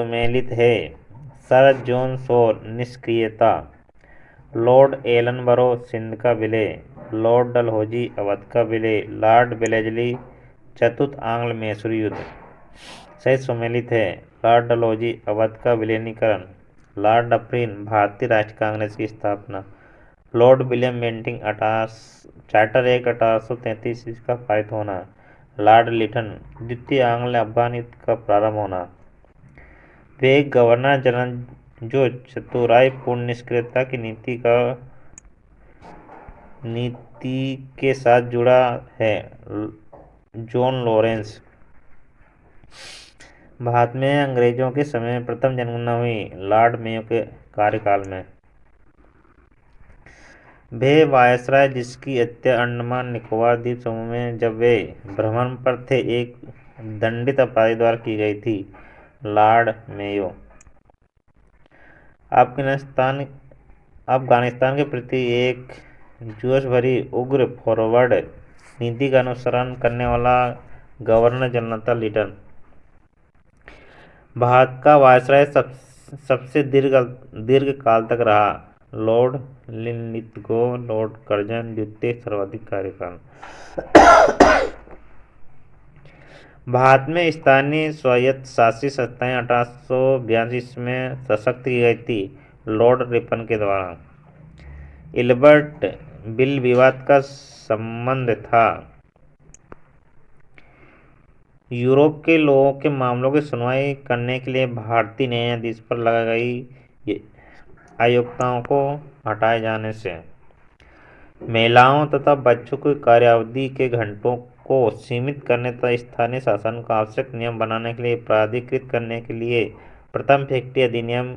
सुमेलित है। Sir John Shore निष्क्रियता, लॉर्ड एलनबरो सिंध का विलय, लॉर्ड डलहौजी अवध का विलय, लॉर्ड वेलेस्ली चतुर्थ आंग्ल मैसूर युद्ध। सही सुमेलित है। लॉर्ड डलहौजी अवध का विलीनीकरण, लॉर्ड डफरिन भारतीय राष्ट्रीय कांग्रेस की स्थापना, lord William Bentinck charter act 1833 का पारित होना, लॉर्ड लिटन द्वितीय आंग्ल अफगान युद्ध का प्रारंभ होना। वे एक गवर्नर जनरल जो चतुराईपूर्ण निष्क्रियता की नीति के साथ जुड़ा है, जॉन लॉरेंस। भारत में अंग्रेजों के समय में प्रथम जनगणना हुई, लॉर्ड मेयो के कार्यकाल में। वे वायसराय जिसकी हत्या अंडमान निकोबार द्वीप समूह में जब वे भ्रमण पर थे एक दंडित अपराधी द्वारा की गई थी, लॉर्ड मेयो। अफगानिस्तान के प्रति एक जोश भरी उग्र फॉरवर्ड नीति का अनुसरण करने वाला गवर्नर जनरल था लिटन। भारत का वायसराय सबसे दीर्घ काल तक रहा, लॉर्ड लिनलिथगो, लॉर्ड कर्जन द्वितीय सर्वाधिक कार्यकाल। भारत में स्थानीय स्वायत्त शासी संस्थाएं 1882 में सशक्त की गई थी, लॉर्ड रिपन के द्वारा। इल्बर्ट बिल विवाद का संबंध था। यूरोप के लोगों के मामलों की सुनवाई करने के लिए भारतीय न्यायाधीश पर लगाई गई अयोग्यताओं को हटाए जाने से, महिलाओं तथा बच्चों की कार्यावधि के घंटों को सीमित करने तथा स्थानीय शासन को आवश्यक नियम बनाने के लिए प्राधिकृत करने के लिए प्रथम फैक्ट्री अधिनियम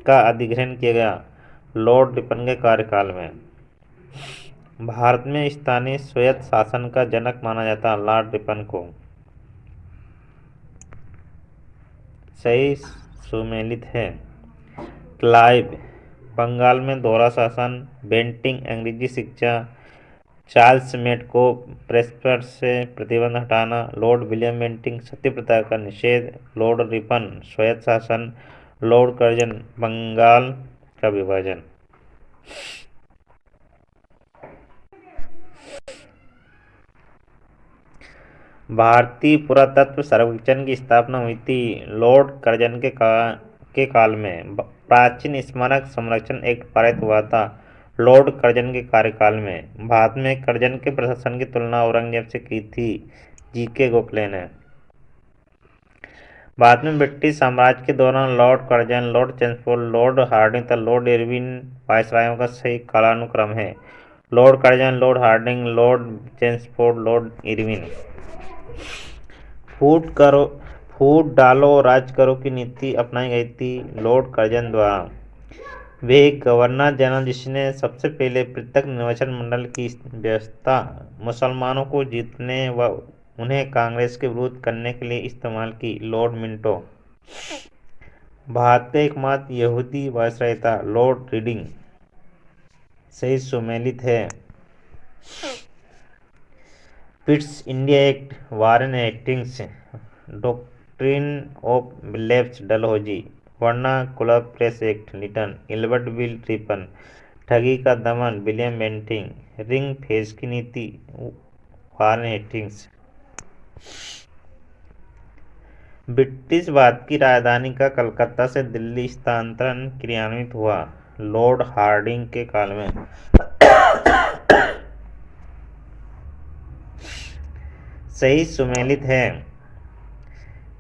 का अधिग्रहण किया गया, लॉर्ड रिपन के कार्यकाल में। भारत में स्थानीय स्वायत्त शासन का जनक माना जाता लॉर्ड रिपन को। सही सुमेलित है। क्लाइव बंगाल में दोहरा शासन, बेंटिंग अंग्रेजी शिक्षा, चार्ल्स मेट को प्रेसपर से प्रतिबंध हटाना, लॉर्ड विलियम बेंटिंग सती प्रथा का निषेध, लॉर्ड रिपन स्वायत्त शासन, लॉर्ड कर्जन बंगाल का विभाजन। भारतीय पुरातत्व सर्वेक्षण की स्थापना हुई थी, लॉर्ड कर्जन के काल में। प्राचीन स्मारक संरक्षण एक्ट पारित हुआ था, लॉर्ड कर्जन के कार्यकाल में। भारत में कर्जन के प्रशासन की तुलना औरंगजेब से की थी, जी.के. गोखले ने। भारत में ब्रिटिश साम्राज्य के दौरान Lord Curzon, Lord Chelmsford, Lord Hardinge तथा लॉर्ड इरविन वायसरायों का सही कालानुक्रम है, Lord Curzon, Lord Hardinge, Lord Chelmsford, Lord Irwin. फूट डालो और राज करो की नीति अपनाई गई थी, लॉर्ड कर्जन द्वारा। वे एक गवर्नर जनरल जिसने सबसे पहले पृथक निर्वाचन मंडल की व्यवस्था मुसलमानों को जीतने व उन्हें कांग्रेस के विरोध करने के लिए इस्तेमाल की, लॉर्ड मिंटो। भारत का एकमात्र यहूदी वायसराय था, लॉर्ड रीडिंग। सही सुमेलित है। Pitt's India act, Warren Hastings, doctrine of बिलेव्स Dalhousie, vernacular press act Lytton, Ilbert bill Ripon, ठगी का दमन विलियम बेंटिंग, रिंग फेंस की नीति वारेन हेस्टिंग्स। ब्रिटिश भारत की राजधानी का कलकत्ता से दिल्ली स्थानांतरण क्रियान्वित हुआ, लॉर्ड हार्डिंग के काल में। सही सुमेलित है।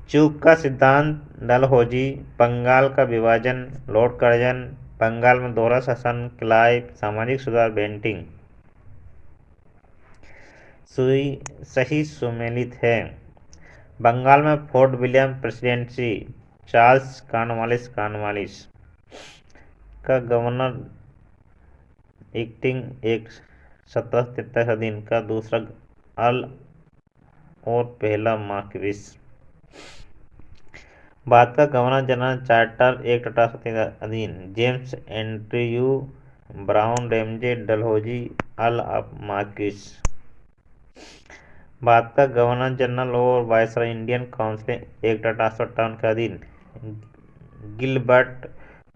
चूक का सिद्धांत, डलहौजी, बंगाल का विभाजन, लॉर्ड कर्जन, बंगाल में दोहरा शासन, क्लाइव, सामाजिक सुधार, बेंटिंग। सही सुमेलित है। बंगाल में fort William presidency, Charles Cornwallis का गवर्नर एक्टिंग एक्ट 1773 अधीन का दूसरा अर्ल और पहला मार्क्विस। भारत का गवर्नर जनरल चार्टर एक्ट 1833 अधीन James Andrew Brown Ramsay Dalhousie earl of marquis. Bharat का गवर्नर जनरल और वायसराय इंडियन काउंसिल एक्ट 1858 के अधीन Gilbert,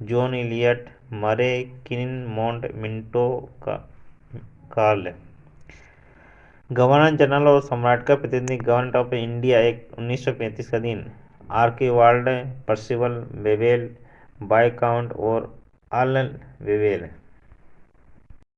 John Elliot, Murray, Kynynmound, Minto कार्ल। गवर्नर जनरल और सम्राट का प्रतिनिधि गवर्नमेंट ऑफ इंडिया एक्ट 1935 का दिन। आर्किवाल्ड, पर्सिवल, वेवेल, वाइकाउंट और आलन वेवेल।